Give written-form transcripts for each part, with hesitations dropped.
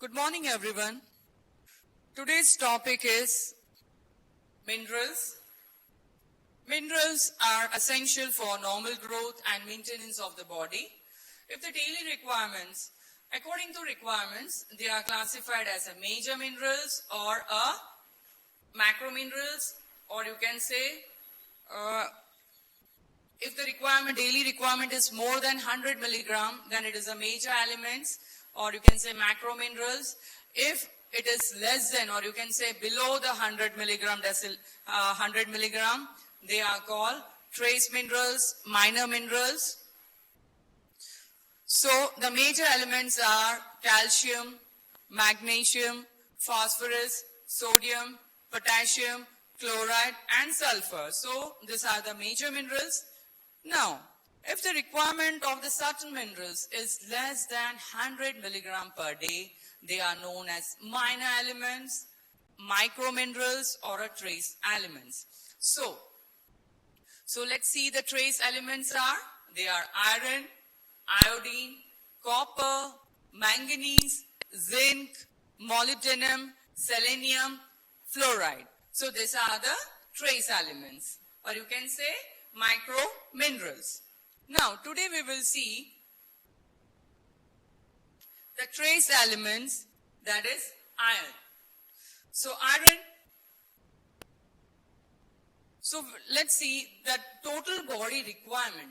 Good morning, everyone. Today's topic is minerals. Minerals are essential for normal growth and maintenance of the body. If the daily requirements, according to requirements, they are classified as a major minerals or a macro minerals, or you can say if the daily requirement is more than 100 milligram, then it is a major elements, or you can say macro minerals. If it is less than, or you can say below the 100 milligram, they are called trace minerals, minor minerals. So the major elements are calcium, magnesium, phosphorus, sodium, potassium, chloride and sulfur. So these are the major minerals. Now, if the requirement of the certain minerals is less than 100 milligram per day, they are known as minor elements, micro minerals or a trace elements. So let's see the trace elements are. They are iron, iodine, copper, manganese, zinc, molybdenum, selenium, fluoride. So these are the trace elements, or you can say micro minerals. Now today we will see the trace elements, that is iron. So iron, so let's see the total body requirement.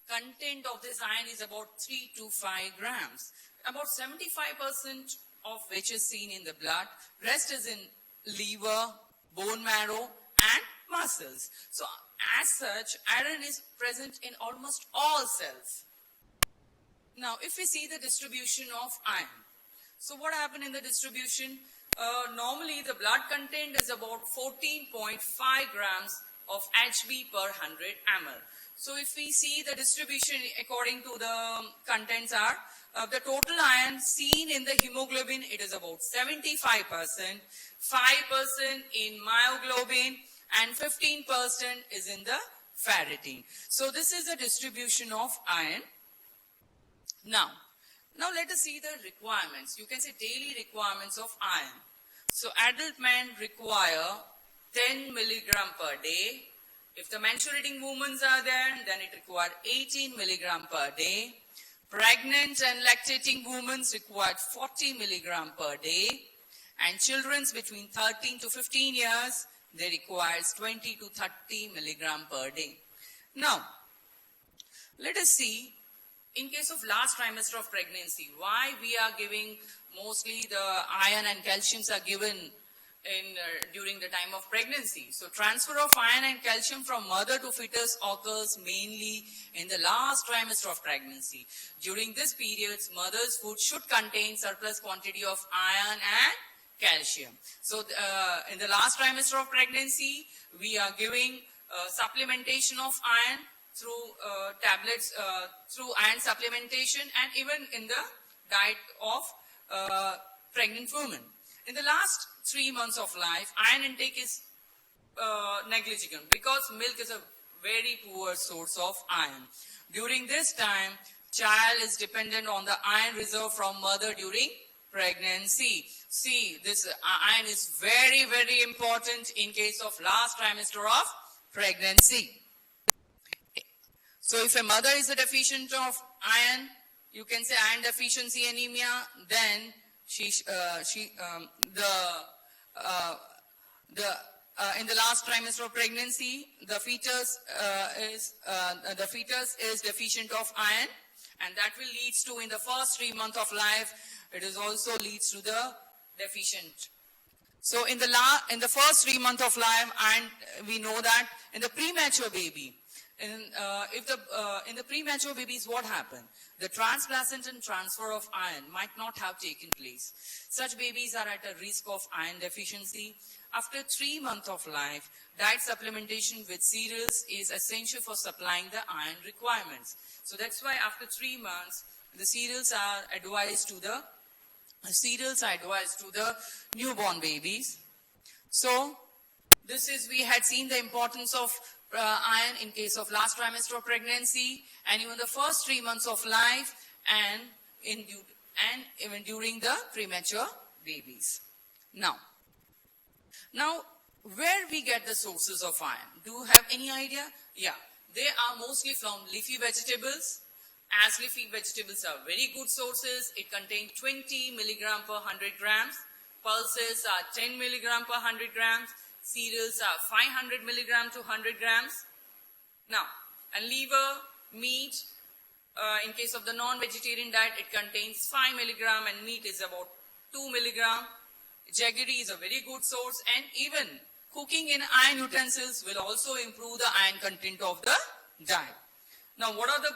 Content of this iron is about 3 to 5 grams. About 75% of which is seen in the blood. Rest is in liver, bone marrow and muscles. So as such, iron is present in almost all cells. Now if we see the distribution of iron. So what happened in the distribution? Normally the blood content is about 14.5 grams of Hb per 100 ml. So if we see the distribution according to the contents are, the total iron seen in the hemoglobin, it is about 75%, 5% in myoglobin and 15% is in the ferritin. So this is the distribution of iron. Now let us see the requirements. You can say daily requirements of iron. So adult men require 10 milligram per day. If the menstruating women are there, then it required 18 milligram per day. Pregnant and lactating women required 40 milligram per day. And children between 13 to 15 years, they requires 20 to 30 milligram per day. Now, let us see, in case of last trimester of pregnancy, why we are giving mostly the iron and calciums are given during the time of pregnancy. So transfer of iron and calcium from mother to fetus occurs mainly in the last trimester of pregnancy. During this period, mother's food should contain surplus quantity of iron and calcium. So in the last trimester of pregnancy, we are giving supplementation of iron through tablets, through iron supplementation, and even in the diet of pregnant women. In the last 3 months of life, iron intake is negligible because milk is a very poor source of iron. During this time, child is dependent on the iron reserve from mother during pregnancy. See, this iron is very, very important in case of last trimester of pregnancy. So if a mother is a deficient of iron, you can say iron deficiency anemia, then in the last trimester of pregnancy, the fetus is deficient of iron, and that will lead to, in the first 3 months of life, it is also leads to the deficient. So in the first 3 months of life, and we know that in the premature baby, in the premature babies, what happened? The transplacental transfer of iron might not have taken place. Such babies are at a risk of iron deficiency. After 3 months of life, diet supplementation with cereals is essential for supplying the iron requirements. So that's why after 3 months, the cereals are advised to the newborn babies. So this is, we had seen the importance of iron in case of last trimester of pregnancy and even the first 3 months of life, and in and even during the premature babies. Now, where we get the sources of iron? Do you have any idea? Yeah, they are mostly from leafy vegetables. As leafy vegetables are very good sources, it contains 20 milligram per 100 grams. Pulses are 10 milligram per 100 grams. Cereals are 500 milligram to 100 grams. Now, and liver, meat, in case of the non-vegetarian diet, it contains 5 milligram and meat is about 2 milligram. Jaggery is a very good source, and even cooking in iron utensils will also improve the iron content of the diet. Now, what are the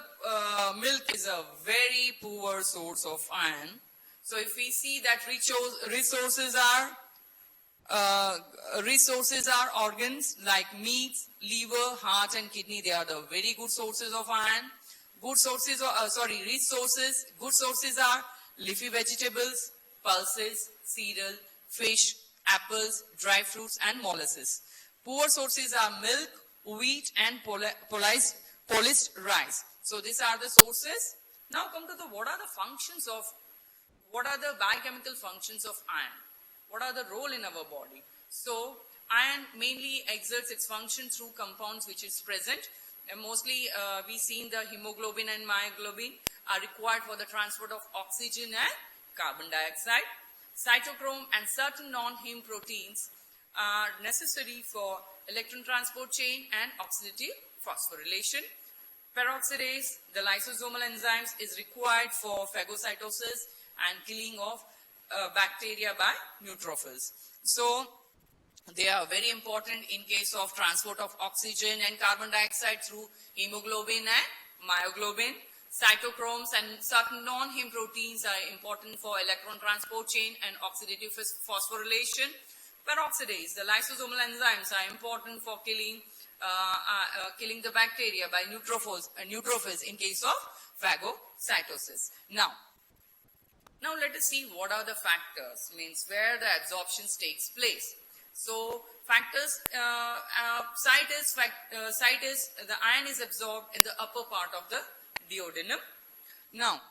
milk is a very poor source of iron. So, if we see that resources are organs like meat, liver, heart, and kidney. They are the very good sources of iron. Good sources are leafy vegetables, pulses, cereal, fish, apples, dry fruits, and molasses. Poor sources are milk, wheat, and polished rice. So these are the sources. Now come to what are the biochemical functions of iron? What are the role in our body? So iron mainly exerts its function through compounds which is present. And mostly we seen the hemoglobin and myoglobin are required for the transport of oxygen and carbon dioxide. Cytochrome and certain non-heme proteins are necessary for electron transport chain and oxidative phosphorylation. Peroxidase, the lysosomal enzymes, is required for phagocytosis and killing of bacteria by neutrophils. So they are very important in case of transport of oxygen and carbon dioxide through hemoglobin and myoglobin. Cytochromes and certain non-heme proteins are important for electron transport chain and oxidative phosphorylation. Peroxidase, the lysosomal enzymes, are important for killing the bacteria by neutrophils in case of phagocytosis. Now let us see what are the factors, means where the absorption takes place. So factors, site is the iron is absorbed in the upper part of the duodenum. Now,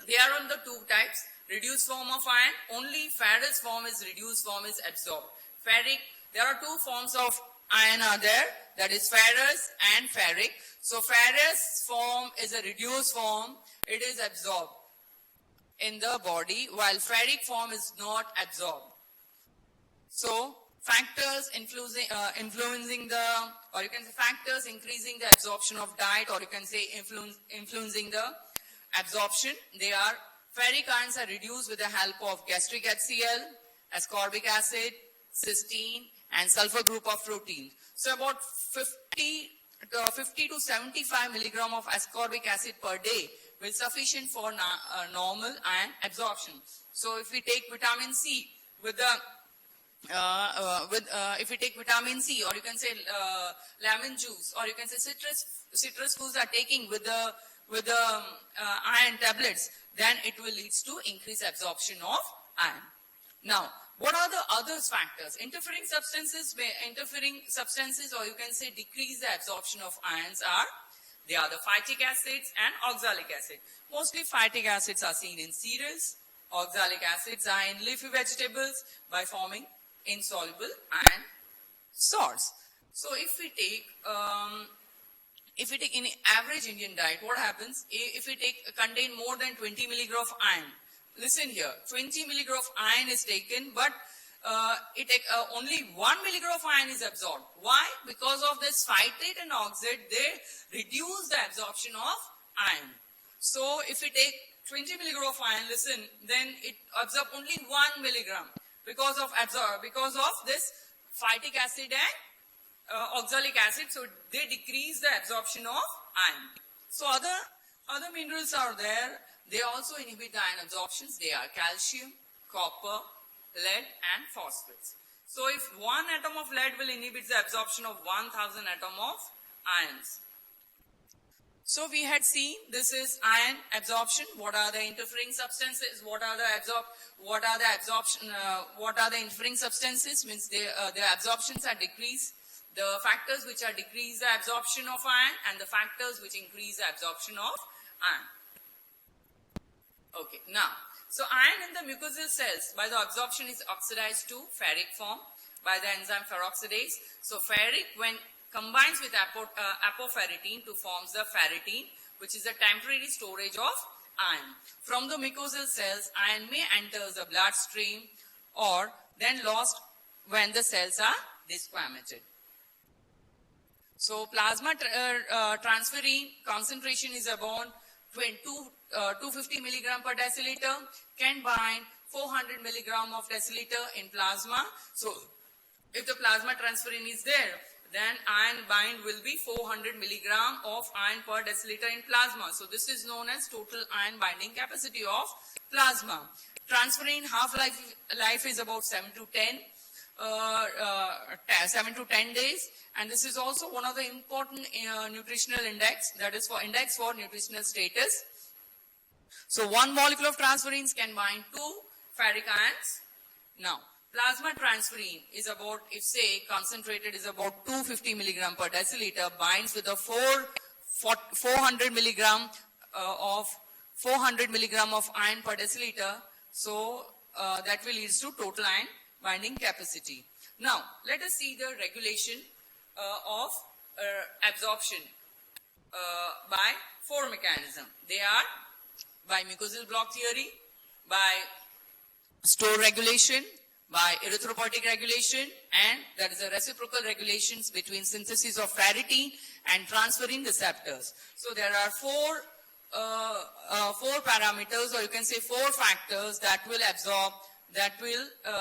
they are on the two types. Reduced form of iron, only ferrous form is reduced form is absorbed. Ferric, there are two forms of iron are there, that is ferrous and ferric. So ferrous form is a reduced form, it is absorbed in the body, while ferric form is not absorbed. So factors influencing the, or you can say factors increasing the absorption of diet, or you can say influencing the absorption. They are ferric ions are reduced with the help of gastric HCl, ascorbic acid, cysteine, and sulfur group of protein. So about 50 to 75 milligram of ascorbic acid per day will sufficient for normal iron absorption. So if we take vitamin C with the if you take vitamin C, or you can say lemon juice, or you can say citrus foods are taking with the iron tablets, then it will lead to increased absorption of iron. Now, what are the other factors? Interfering substances, or you can say decrease the absorption of ions are, they are the phytic acids and oxalic acid. Mostly phytic acids are seen in cereals. Oxalic acids are in leafy vegetables by forming insoluble iron salts. So if we take in average Indian diet, what happens? If we contain more than 20 milligram of iron, listen here, 20 milligram of iron is taken, but only 1 milligram of iron is absorbed. Why? Because of this phytate and oxide, they reduce the absorption of iron. So if we take 20 milligram of iron, listen, then it absorbs only 1 milligram because of this phytic acid and oxalic acid. So they decrease the absorption of iron. So other minerals are there. They also inhibit the iron absorptions. They are calcium, copper, lead, and phosphates. So if one atom of lead will inhibit the absorption of 1000 atom of ions. So we had seen this is iron absorption. What are the interfering substances? What are the interfering substances? Means their absorptions are decreased. The factors which are decrease the absorption of iron, and the factors which increase the absorption of iron. Okay, now, so iron in the mucosal cells by the absorption is oxidized to ferric form by the enzyme peroxidase. So ferric, when combines with apoferritin to forms the ferritin, which is a temporary storage of iron. From the mucosal cells, iron may enter the bloodstream or then lost when the cells are desquamated. So plasma transferrin concentration is about 250 milligram per deciliter, can bind 400 milligram of deciliter in plasma. So if the plasma transferrin is there, then iron bind will be 400 milligram of iron per deciliter in plasma. So this is known as total iron binding capacity of plasma. Transferrin half-life is about 7 to 10 days, and this is also one of the important nutritional index, that is for index for nutritional status. So one molecule of transferrins can bind 2 ferric ions. Now, plasma transferrin is about, if say concentrated is about 250 milligram per deciliter, binds with a 400 milligram of iron per deciliter. So that will lead to total iron binding capacity. Now, let us see the regulation of absorption by 4 mechanisms. They are by mucosal block theory, by store regulation, by erythropoietic regulation, and that is a reciprocal regulations between synthesis of ferritin and transferrin receptors. So there are four parameters, or you can say 4 factors that will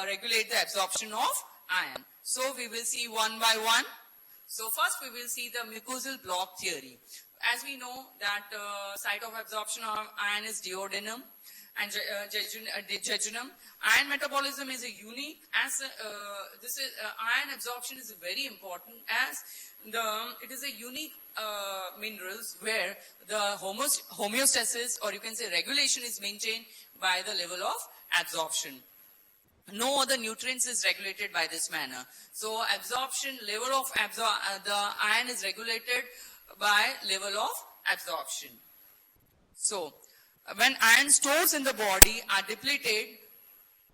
regulate the absorption of iron. So we will see one by one. So first we will see the mucosal block theory. As we know that site of absorption of iron is duodenum and jejunum. Iron metabolism is a unique, iron absorption is very important as it is a unique minerals where the homeostasis, or you can say regulation, is maintained by the level of absorption. No other nutrients is regulated by this manner. So absorption level of the iron is regulated by level of absorption. So when iron stores in the body are depleted,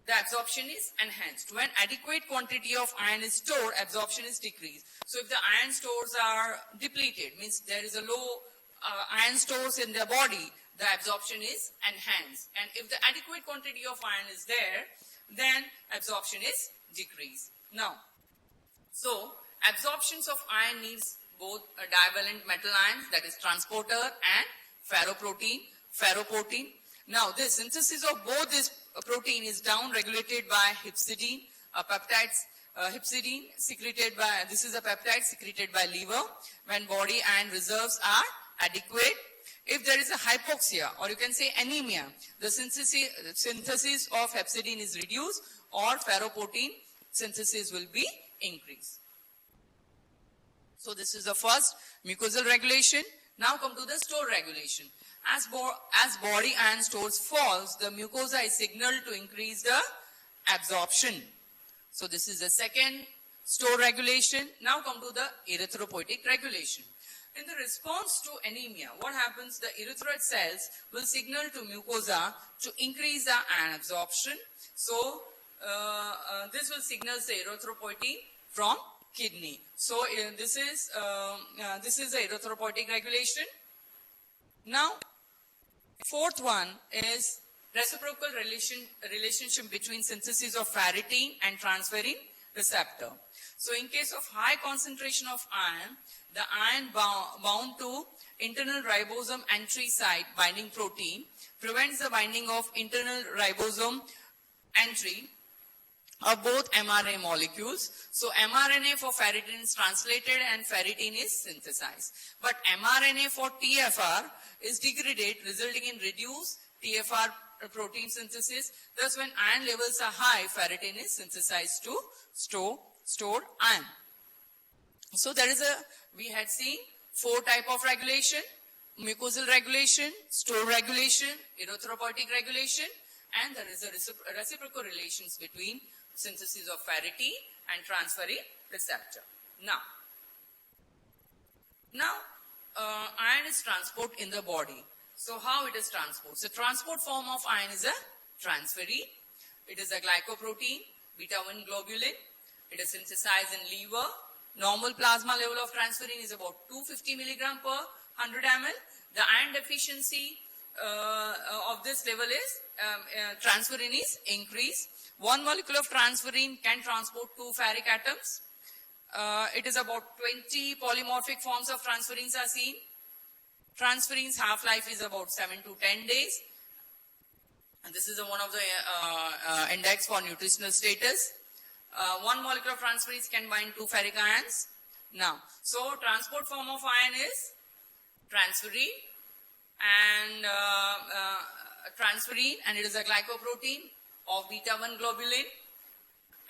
the absorption is enhanced. When adequate quantity of iron is stored, absorption is decreased. So if the iron stores are depleted, means there is a low iron stores in the body, the absorption is enhanced. And if the adequate quantity of iron is there, then absorption is decreased. Now, so absorptions of iron needs both a divalent metal ions, that is transporter, and ferroprotein. Now, the synthesis of both this protein is down regulated by hepcidin, hepcidin secreted by, this is a peptide secreted by liver when body iron reserves are adequate. If there is a hypoxia, or you can say anemia, the synthesis of hepcidin is reduced, or ferroprotein synthesis will be increased. So this is the first mucosal regulation. Now come to the store regulation. As body iron stores falls, the mucosa is signaled to increase the absorption. So this is the second store regulation. Now come to the erythropoietic regulation. In the response to anemia, what happens? The erythroid cells will signal to mucosa to increase the iron absorption. So this will signal the erythropoietin from kidney. So this is the erythropoietic regulation. Now, fourth one is reciprocal relationship between synthesis of ferritin and transferrin receptor. So in case of high concentration of iron, the iron bound to internal ribosome entry site binding protein prevents the binding of internal ribosome entry of both mRNA molecules. So mRNA for ferritin is translated and ferritin is synthesized. But mRNA for TFR is degraded, resulting in reduced TFR protein synthesis. Thus, when iron levels are high, ferritin is synthesized to store iron. So we had seen 4 types of regulation: mucosal regulation, store regulation, erythropoietic regulation, and there is a reciprocal relations between synthesis of ferritin and transferrin receptor. Now, iron is transported in the body. So how it is transport? So transport form of iron is a transferrin. It is a glycoprotein, beta-1 globulin. It is synthesized in liver. Normal plasma level of transferrin is about 250 milligram per 100 ml. The iron deficiency of this level is, transferrin is increased. 1 molecule of transferrin can transport 2 ferric atoms. It is about 20 polymorphic forms of transferrins are seen. Transferrin's half-life is about 7 to 10 days. And this is one of the index for nutritional status. 1 molecule of transferrins can bind 2 ferric ions. Now, so transport form of iron is transferrin and it is a glycoprotein of beta-1 globulin.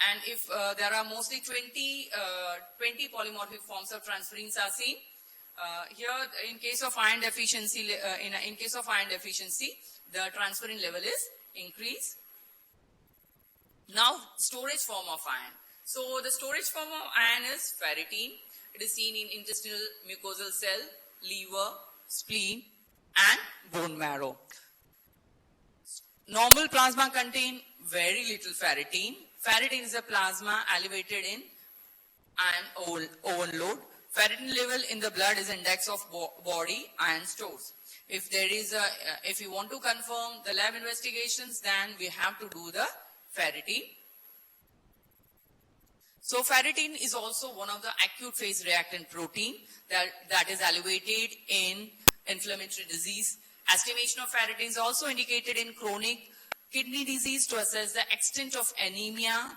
And if there are mostly 20 polymorphic forms of transferrins are seen. Here, in case of iron deficiency, in case of iron deficiency, the transferrin level is increased. Now, storage form of iron. So, the storage form of iron is ferritin. It is seen in intestinal mucosal cell, liver, spleen, and bone marrow. Normal plasma contain very little ferritin. Ferritin is a plasma elevated in iron overload. Ferritin level in the blood is index of body iron stores. If there is if you want to confirm the lab investigations, then we have to do the ferritin. So ferritin is also one of the acute phase reactant protein that is elevated in inflammatory disease. Estimation of ferritin is also indicated in chronic kidney disease to assess the extent of anemia,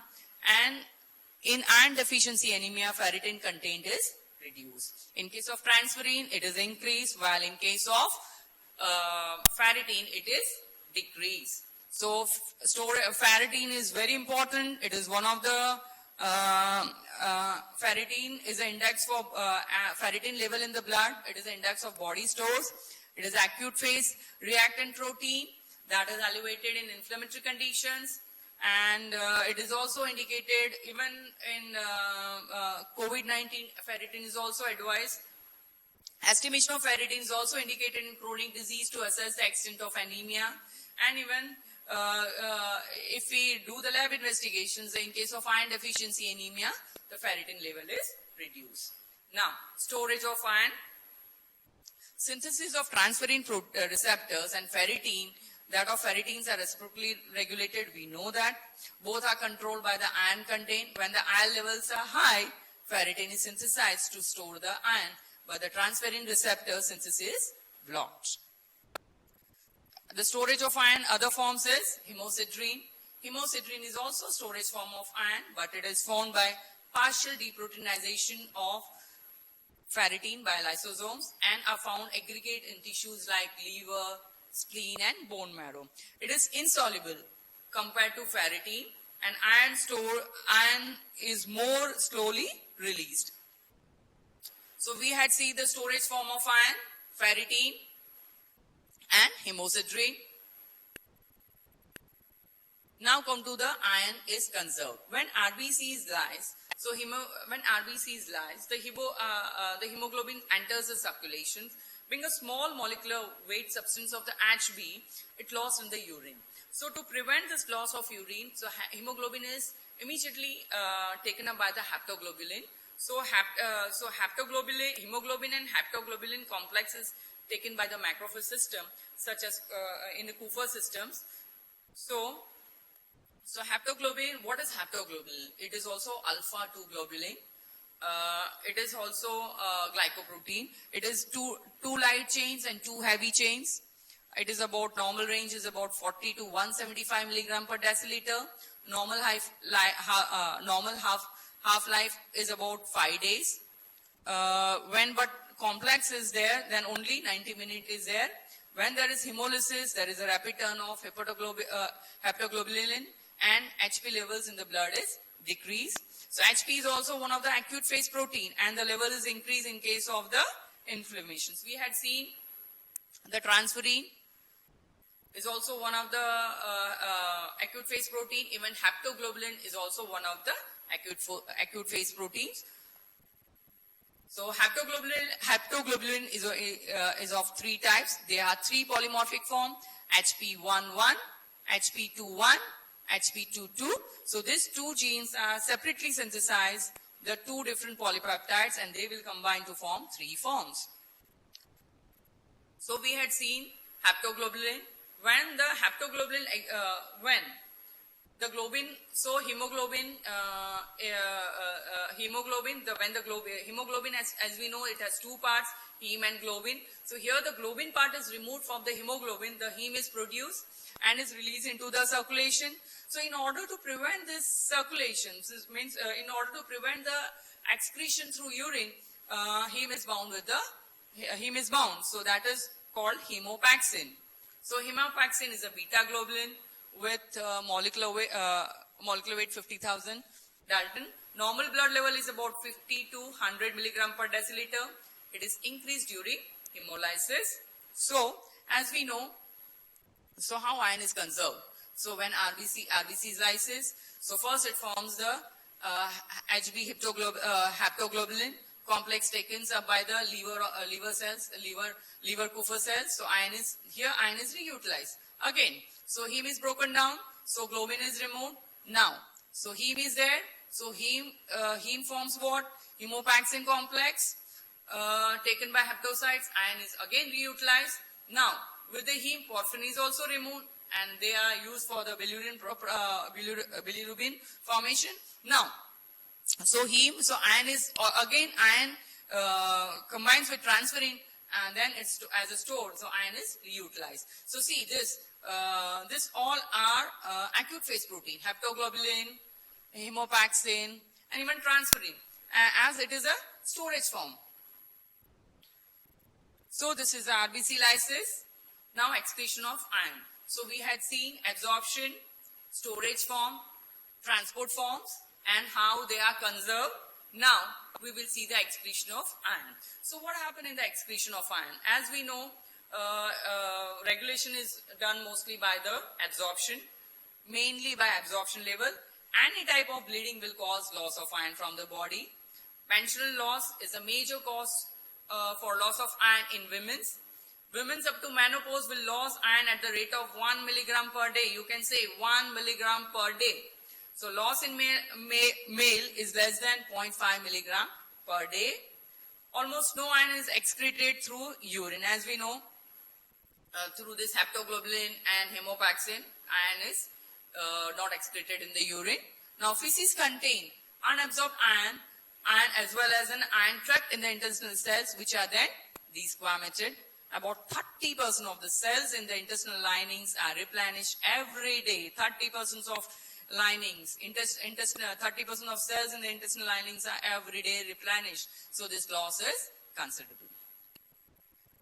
and in iron deficiency anemia, ferritin content is reduced. In case of transferrin, it is increased, while in case of ferritin, it is decreased. So ferritin is very important. It is one of the ferritin is an index for ferritin level in the blood. It is an index of body stores. It is acute phase reactant protein that is elevated in inflammatory conditions, and it is also indicated even in COVID-19. Ferritin is also advised. Estimation of ferritin is also indicated in chronic disease to assess the extent of anemia, and even if we do the lab investigations, in case of iron deficiency anemia, the ferritin level is reduced. Now, storage of iron. Synthesis of transferrin receptors and ferritin, that of ferritins are reciprocally regulated. We know that. Both are controlled by the iron content. When the iron levels are high, ferritin is synthesized to store the iron, but the transferrin receptor synthesis is blocked. The storage of iron, other forms is hemosiderin. Hemosiderin is also storage form of iron, but it is formed by partial deproteinization of ferritin by lysosomes and are found aggregate in tissues like liver, spleen, and bone marrow. It is insoluble compared to ferritin, and iron is more slowly released. So we had seen the storage form of iron, ferritin, and hemosiderin. Now come to the iron is conserved. When RBCs lies, when RBCs lies, the hemoglobin enters the circulation, being a small molecular weight substance of the HB, it lost in the urine. So to prevent this loss of urine, so hemoglobin is immediately taken up by the haptoglobulin. So hemoglobin and haptoglobulin complex is taken by the macrophage system, such as in the Kupffer systems. So haptoglobulin, what is haptoglobulin? It is also alpha-2 globulin. It is also glycoprotein. It is two light chains and 2 heavy chains. It is about, normal range is about 40 to 175 milligram per deciliter. Normal half-life is about 5 days. But complex is there, then only 90 minutes is there. When there is hemolysis, there is a rapid turn of haptoglobulin, and HP levels in the blood is decreased. So HP is also one of the acute phase protein, and the level is increased in case of the inflammations. We had seen the transferrin is also one of the acute phase protein. Even haptoglobulin is also one of the acute phase proteins. So haptoglobulin is of three types. There are three polymorphic form, HP11, HP21, HP22. So these two genes are separately synthesized, the two different polypeptides, and they will combine to form three forms. So we had seen haptoglobulin. When the haptoglobulin, the globin, so hemoglobin, hemoglobin as we know, it has two parts, heme and globin. So here the globin part is removed from the hemoglobin, the heme is produced and is released into the circulation. So in order to prevent this circulation, this means in order to prevent the excretion through urine, heme is bound. So that is called hemopaxin. So hemopaxin is a beta globulin with molecular weight 50,000 Dalton. Normal blood level is about 50 to 100 milligram per deciliter. It is increased during hemolysis. So as we know, so how iron is conserved? So when RBC is lysis, so first it forms the Hb haptoglobulin complex taken up by the liver Kupffer cells. So iron is reutilized. Again, so heme is broken down, so globin is removed. Now, so heme is there, so heme forms what? Hemopaxin complex taken by hepatocytes. Iron is again reutilized. Now, with the heme, porphyrin is also removed, and they are used for the bilirubin formation. Now, so iron is again combines with transferrin, and then it's as a store. So iron is reutilized. So see this all are acute phase protein: haptoglobulin, hemopaxin, and even transferrin, as it is a storage form. So this is the RBC lysis. Now excretion of iron. So we had seen absorption, storage form, transport forms, and how they are conserved. Now we will see the excretion of iron. So what happened in the excretion of iron? As we know, regulation is done mostly by the absorption, mainly by absorption level. Any type of bleeding will cause loss of iron from the body. Menstrual loss is a major cause for loss of iron in women's. Women's up to menopause will lose iron at the rate of 1 milligram per day. You can say 1 milligram per day. So loss in male is less than 0.5 milligram per day. Almost no iron is excreted through urine. As we know, through this haptoglobulin and hemopaxin, iron is not excreted in the urine. Now feces contain unabsorbed iron as well as an iron trapped in the intestinal cells, which are then desquamated. About 30% of the cells in the intestinal linings are replenished every day. 30% of linings, 30% of cells in the intestinal linings are every day replenished. So this loss is considerable.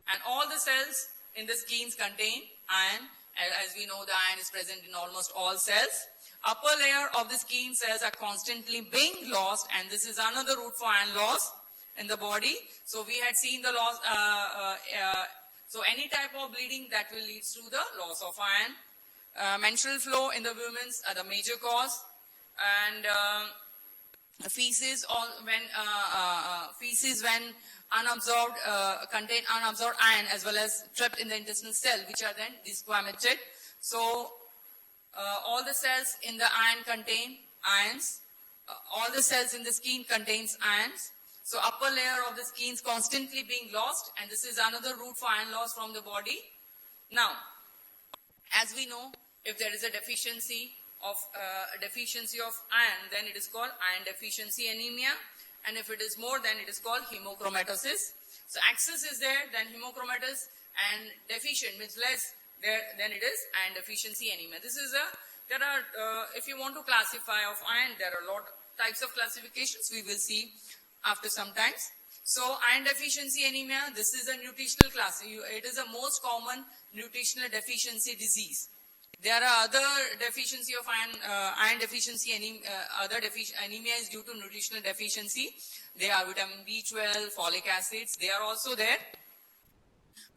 And all the cells in the skins contain iron. As we know, the iron is present in almost all cells. Upper layer of the skin cells are constantly being lost, and this is another route for iron loss in the body. So we had seen the loss, so any type of bleeding that will lead to the loss of iron. Menstrual flow in the women's are the major cause, and feces when unabsorbed contain unabsorbed iron as well as trapped in the intestinal cell, which are then desquamated. So all the cells in the iron contain ions. All the cells in the skin contains ions. So upper layer of the skin is constantly being lost, and this is another route for iron loss from the body. Now, as we know, if there is a deficiency of iron, then it is called iron deficiency anemia, and if it is more, then it is called hemochromatosis. So excess is there, then hemochromatosis, and deficient means less, then it is iron deficiency anemia. This is if you want to classify of iron, there are a lot of types of classifications we will see after some times. So iron deficiency anemia, this is a nutritional class. It is the most common nutritional deficiency disease. There are other deficiency of iron deficiency anemia. Anemia is due to nutritional deficiency. They are vitamin B12, folic acids. They are also there.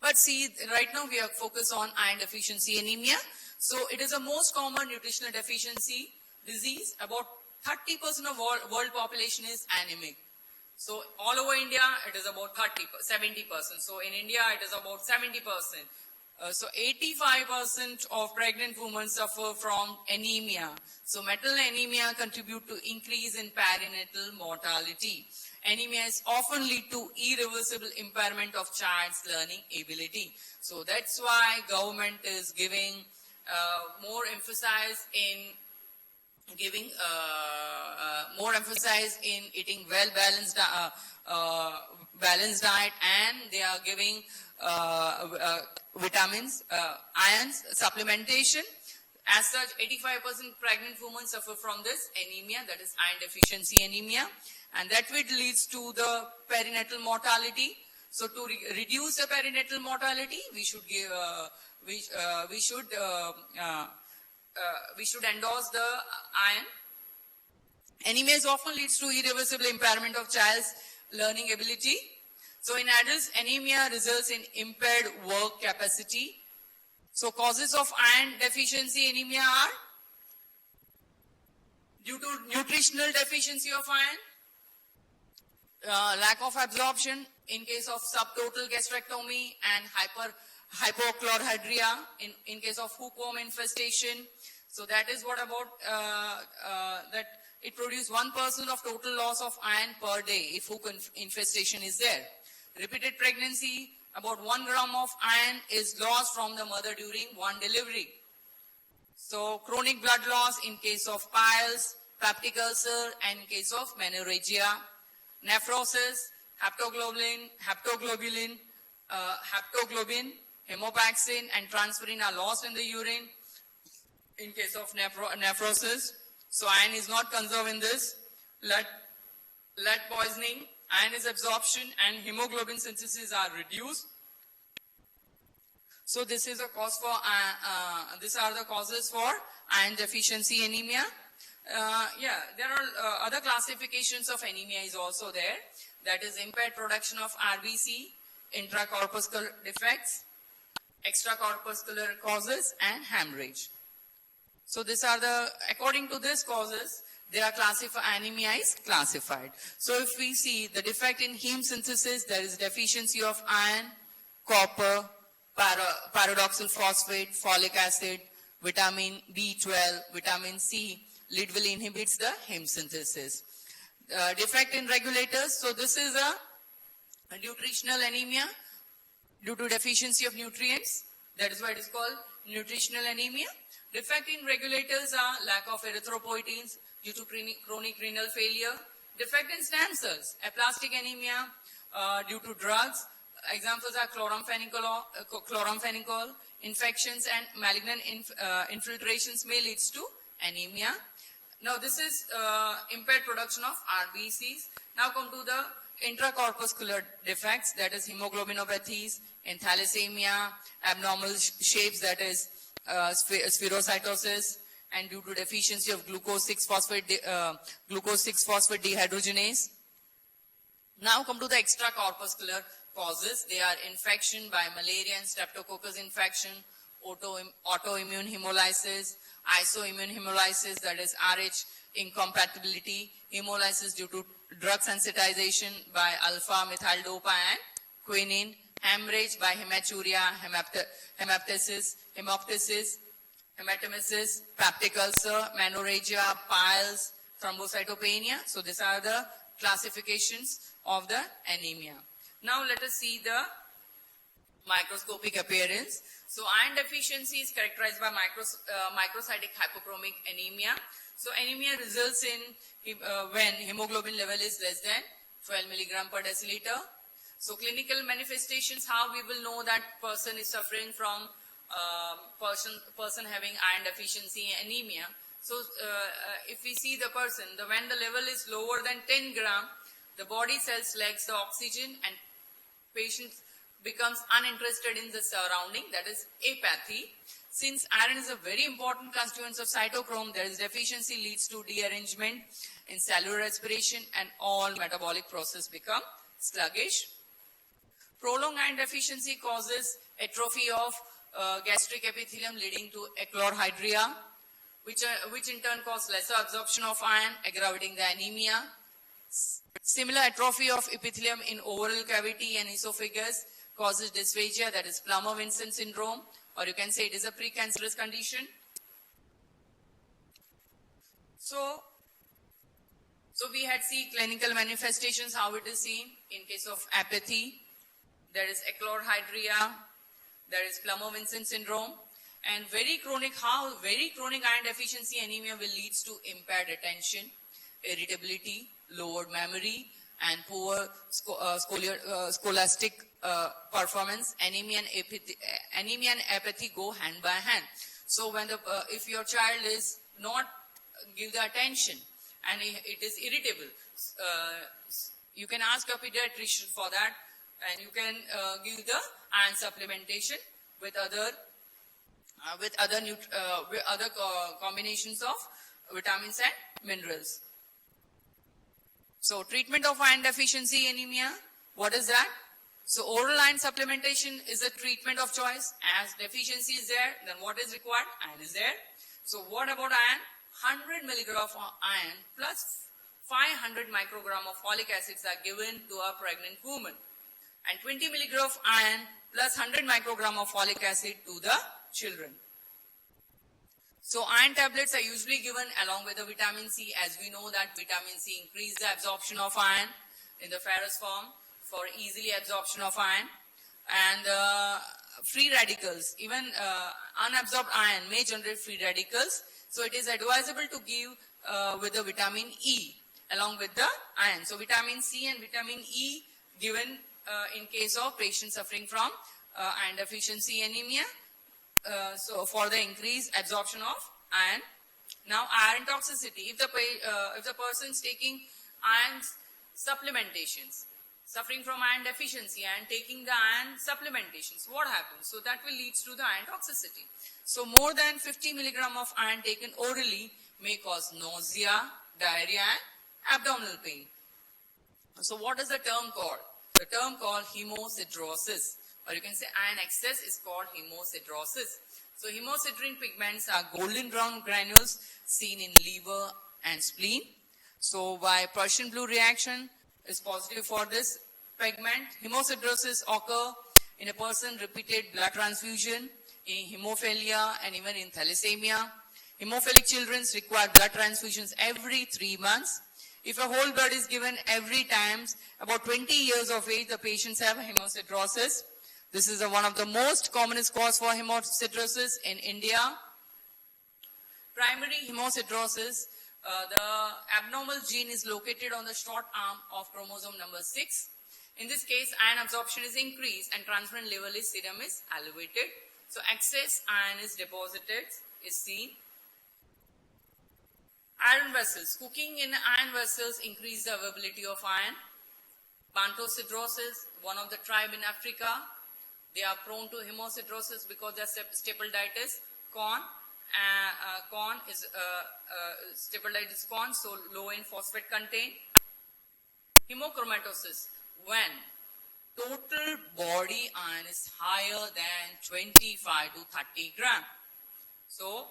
But see, right now we are focused on iron deficiency anemia. So it is the most common nutritional deficiency disease. About 30% of world population is anemic. So all over India, it is about 70%. So in India, it is about 70%. So 85% of pregnant women suffer from anemia. So maternal anemia contribute to increase in perinatal mortality. Anemia is often lead to irreversible impairment of child's learning ability. So that's why government is giving more emphasis in eating well balanced diet, and they are giving vitamins, ions, supplementation. As such, 85% pregnant women suffer from this anemia, that is iron deficiency anemia, and that will leads to the perinatal mortality. So to reduce the perinatal mortality, we should give we should endorse the iron. Anemia often leads to irreversible impairment of child's learning ability. So in adults, anemia results in impaired work capacity. So causes of iron deficiency anemia are due to nutritional deficiency of iron, lack of absorption in case of subtotal gastrectomy, and hypochlorhydria in case of hookworm infestation. So that is what about that it produces 1% of total loss of iron per day if hook infestation is there. Repeated pregnancy, about 1 gram of iron is lost from the mother during one delivery. So chronic blood loss in case of piles, peptic ulcer, and in case of menorrhagia. Nephrosis, haptoglobin, hemopaxin, and transferrin are lost in the urine in case of nephrosis. So iron is not conserved in this. Lead poisoning, iron is absorption, and hemoglobin synthesis are reduced. So this is a cause for these are the causes for iron deficiency anemia. There are other classifications of anemia is also there. That is impaired production of RBC, intracorpuscular defects, extracorpuscular causes, and hemorrhage. So these are the, according to these causes, they are classified, anemia is classified. So if we see the defect in heme synthesis, there is deficiency of iron, copper, pyridoxal phosphate, folic acid, vitamin B12, vitamin C. Lead will inhibits the heme synthesis. Defect in regulators. So this is a nutritional anemia due to deficiency of nutrients. That is why it is called nutritional anemia. Defect in regulators are lack of erythropoietins due to chronic renal failure. Defect in stem cells, aplastic anemia due to drugs. Examples are chloramphenicol. Infections and malignant infiltrations may lead to anemia. Now this is impaired production of RBCs. Now come to the intracorpuscular defects, that is hemoglobinopathies, in thalassemia, abnormal shapes, that is spherocytosis, and due to deficiency of glucose 6-phosphate dehydrogenase. Now come to the extracorpuscular causes. They are infection by malaria and streptococcus infection, autoimmune hemolysis, isoimmune hemolysis, that is RH incompatibility, hemolysis due to drug sensitization by alpha methyl-dopa and quinine, hemorrhage by hematuria, hemoptysis, hematemesis, peptic ulcer, menorrhagia, piles, thrombocytopenia. So these are the classifications of the anemia. Now let us see the microscopic appearance. So iron deficiency is characterized by microcytic hypochromic anemia. So anemia results in when hemoglobin level is less than 12 milligram per deciliter. So clinical manifestations, how we will know that person is suffering from person having iron deficiency anemia. So if we see the person, when the level is lower than 10 gram, the body cells lacks the oxygen and patient becomes uninterested in the surrounding, that is apathy. Since iron is a very important constituent of cytochrome, there is deficiency leads to dearrangement in cellular respiration and all metabolic process become sluggish. Prolonged iron deficiency causes atrophy of gastric epithelium leading to achlorhydria, which in turn cause lesser absorption of iron, aggravating the anemia. Similar atrophy of epithelium in oral cavity and esophagus causes dysphagia, that is Plummer-Vinson syndrome, or you can say it is a precancerous condition. So we had seen clinical manifestations, how it is seen in case of apathy. There is echlorhydria, there is Plummer-Vinson syndrome, and very chronic iron deficiency anemia will lead to impaired attention, irritability, lowered memory, and poor scholastic performance. Anemia and apathy go hand by hand. So when if your child is not give the attention and it is irritable, you can ask a pediatrician for that, and you can give the iron supplementation with other combinations of vitamins and minerals. So treatment of iron deficiency anemia, what is that? So oral iron supplementation is a treatment of choice. As deficiency is there, then what is required? Iron is there. So what about iron? 100 milligram of iron plus 500 microgram of folic acids are given to a pregnant woman, and 20 milligram of iron plus 100 microgram of folic acid to the children. So iron tablets are usually given along with the vitamin C, as we know that vitamin C increases the absorption of iron in the ferrous form for easily absorption of iron. And free radicals, even unabsorbed iron may generate free radicals. So it is advisable to give with the vitamin E along with the iron. So vitamin C and vitamin E given in case of patients suffering from iron deficiency anemia. So for the increased absorption of iron. Now iron toxicity. If the person is taking iron supplementations, suffering from iron deficiency and taking the iron supplementations, what happens? So that will lead to the iron toxicity. So more than 50 milligram of iron taken orally may cause nausea, diarrhea and abdominal pain. So what is the term called? The term called hemosiderosis, or you can say iron excess is called hemosiderosis. So hemosiderin pigments are golden brown granules seen in liver and spleen. So by Prussian blue reaction is positive for this pigment. Hemosiderosis occur in a person repeated blood transfusion, in hemophilia and even in thalassemia. Hemophilic children require blood transfusions every 3 months. If a whole blood is given every time, about 20 years of age, the patients have hemosiderosis. This is one of the most commonest cause for hemosiderosis in India. Primary hemosiderosis, the abnormal gene is located on the short arm of chromosome number 6. In this case, iron absorption is increased and transferrin level is serum is elevated. So excess iron is deposited, is seen. Iron vessels. Cooking in iron vessels increase the availability of iron. Pantosiderosis, one of the tribe in Africa, they are prone to hemosiderosis because their staple diet is corn. Staple diet is corn, so low in phosphate content. Hemochromatosis, when total body iron is higher than 25 to 30 gram. So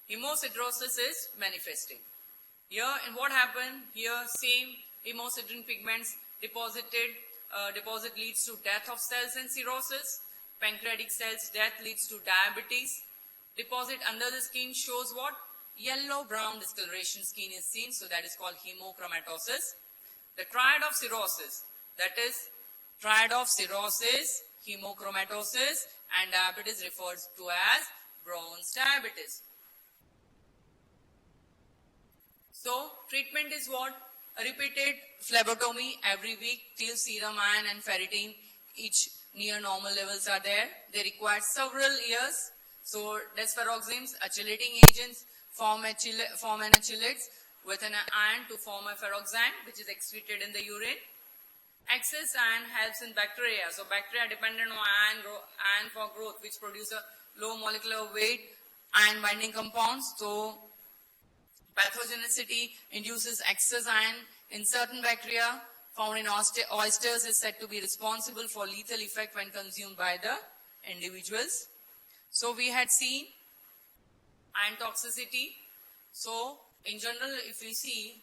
hemosiderosis is manifesting. Here, and what happened? Here, same hemosiderin pigments deposit leads to death of cells and cirrhosis. Pancreatic cells death leads to diabetes. Deposit under the skin shows what? Yellow-brown discoloration skin is seen, so that is called hemochromatosis. The triad of cirrhosis, that is triad of cirrhosis, hemochromatosis and diabetes refers to as Brown's diabetes. So treatment is what? A repeated phlebotomy every week till serum iron and ferritin each near normal levels are there. They require several years. So desferoxames, acylating agents, form anachylates with an iron to form a ferroxime which is excreted in the urine. Excess iron helps in bacteria. So bacteria dependent on iron for growth, which produce a low molecular weight iron binding compounds. So pathogenicity induces excess iron in certain bacteria found in oysters is said to be responsible for lethal effect when consumed by the individuals. So we had seen iron toxicity. So in general, if we see,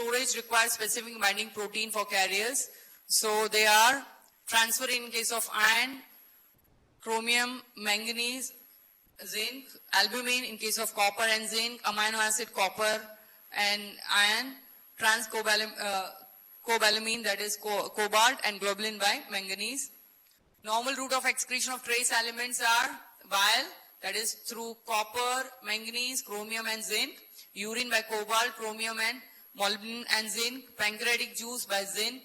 storage requires specific binding protein for carriers. So they are transferred in case of iron, chromium, manganese, zinc, albumin in case of copper and zinc, amino acid copper and iron, cobalamin that is cobalt, and globulin by manganese. Normal route of excretion of trace elements are bile, that is through copper, manganese, chromium and zinc, urine by cobalt, chromium and molybdenum and zinc, pancreatic juice by zinc,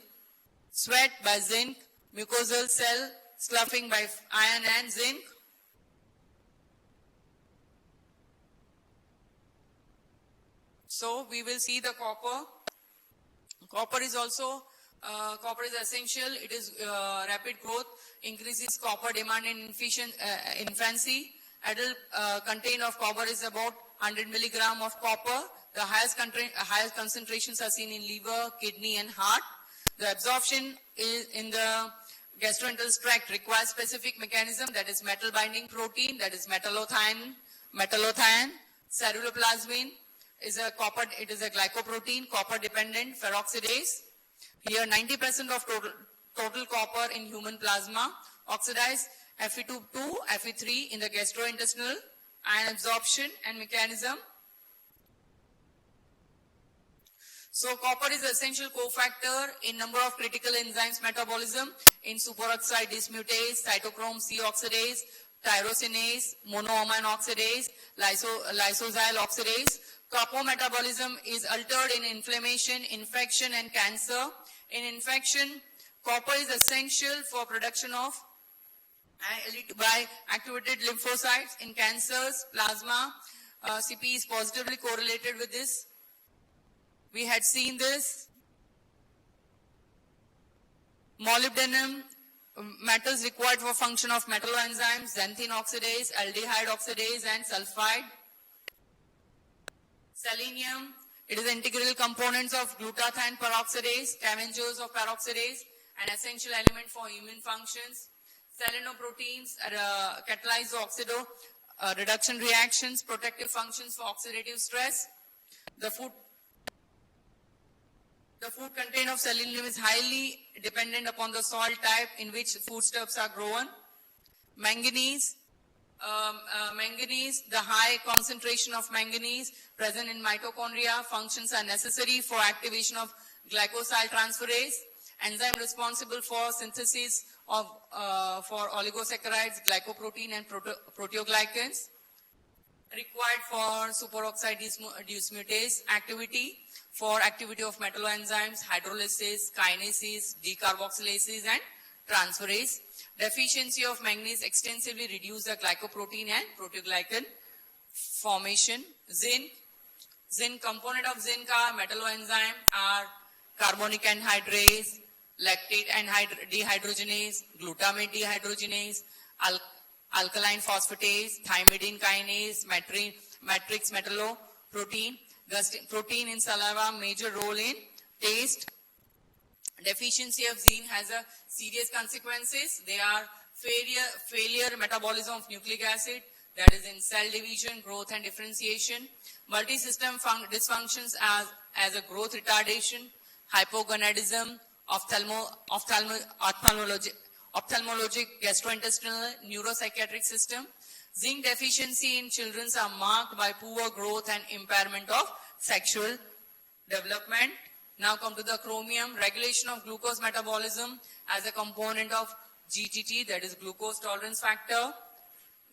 sweat by zinc, mucosal cell sloughing by iron and zinc. So we will see the copper. Copper is also copper is essential. It is rapid growth, increases copper demand in infancy. Adult content of copper is about 100 milligram of copper. The highest concentrations are seen in liver, kidney and heart. The absorption is in the gastrointestinal tract requires specific mechanism, that is metal binding protein, that is metallothionein. Ceruloplasmin is a glycoprotein, copper dependent peroxidase. Here 90% of total copper in human plasma, oxidized Fe2, Fe3 in the gastrointestinal, ion absorption and mechanism. So copper is an essential cofactor in number of critical enzymes metabolism in superoxide dismutase, cytochrome C oxidase, tyrosinase, monoamine oxidase, lysosyl oxidase. Copper metabolism is altered in inflammation, infection and cancer. In infection, copper is essential for production of by activated lymphocytes. In cancers, plasma, CP is positively correlated with this. We had seen this. Molybdenum, metals required for function of metalloenzymes, xanthine oxidase, aldehyde oxidase and sulfide. Selenium, it is integral components of glutathione peroxidase, scavengers of peroxidase, an essential element for immune functions. Selenoproteins catalyze oxido reduction reactions, protective functions for oxidative stress. The food content of selenium is highly dependent upon the soil type in which foodstuffs are grown. Manganese, the high concentration of manganese present in mitochondria functions are necessary for activation of glycosyl transferase, enzyme responsible for synthesis of for oligosaccharides, glycoprotein and proteoglycans, required for superoxide dismutase activity, for activity of metalloenzymes, hydrolysis, kinases, decarboxylases and transferase. Deficiency of manganese extensively reduce the glycoprotein and proteoglycan formation. Zinc component of zinc are metalloenzyme are carbonic anhydrase, lactate dehydrogenase, glutamate dehydrogenase, alkaline phosphatase, thymidine kinase, matrix metalloprotein. Protein in saliva major role in taste. Deficiency of zinc has a serious consequences. They are failure metabolism of nucleic acid, that is in cell division, growth and differentiation. Multi-system dysfunctions as a growth retardation, hypogonadism, ophthalmologic, gastrointestinal, neuropsychiatric system. Zinc deficiency in children are marked by poor growth and impairment of sexual development. Now come to the chromium, regulation of glucose metabolism as a component of GTT, that is glucose tolerance factor.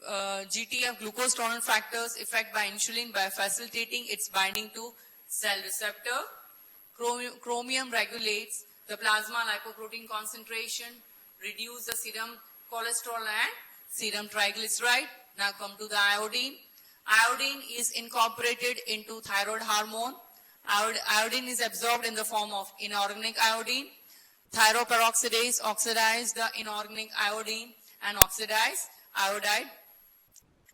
GTF, glucose tolerance factors, effect by insulin by facilitating its binding to cell receptor. Chromium regulates the plasma lipoprotein concentration, reduce the serum cholesterol and serum triglyceride. Now come to the iodine. Iodine is incorporated into thyroid hormone. Iodine is absorbed in the form of inorganic iodine. Thyroperoxidase oxidize the inorganic iodine and oxidized iodide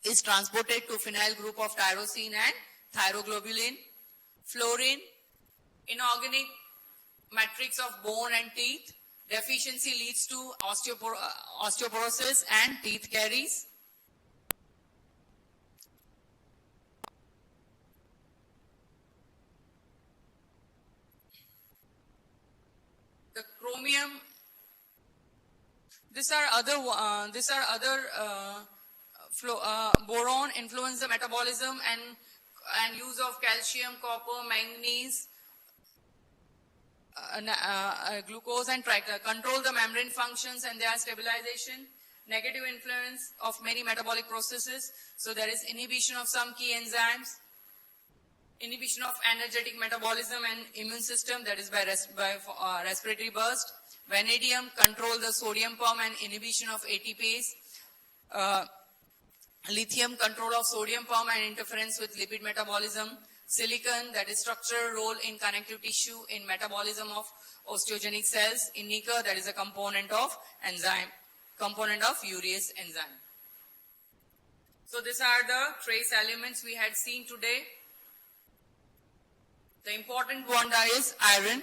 is transported to phenyl group of tyrosine and thyroglobulin. Fluorine, inorganic matrix of bone and teeth. Deficiency leads to osteoporosis and teeth caries. chromium. These are other boron influence the metabolism and use of calcium, copper, manganese, glucose and tractor control the membrane functions and their stabilization. Negative influence of many metabolic processes. So there is inhibition of some key enzymes, inhibition of energetic metabolism and immune system, that is by respiratory burst. Vanadium control the sodium pump and inhibition of ATPase. Lithium control of sodium pump and interference with lipid metabolism. Silicon, that is structural role in connective tissue in metabolism of osteogenic cells. In nickel, that is a component of urease enzyme. So these are the trace elements we had seen today. The important one is iron.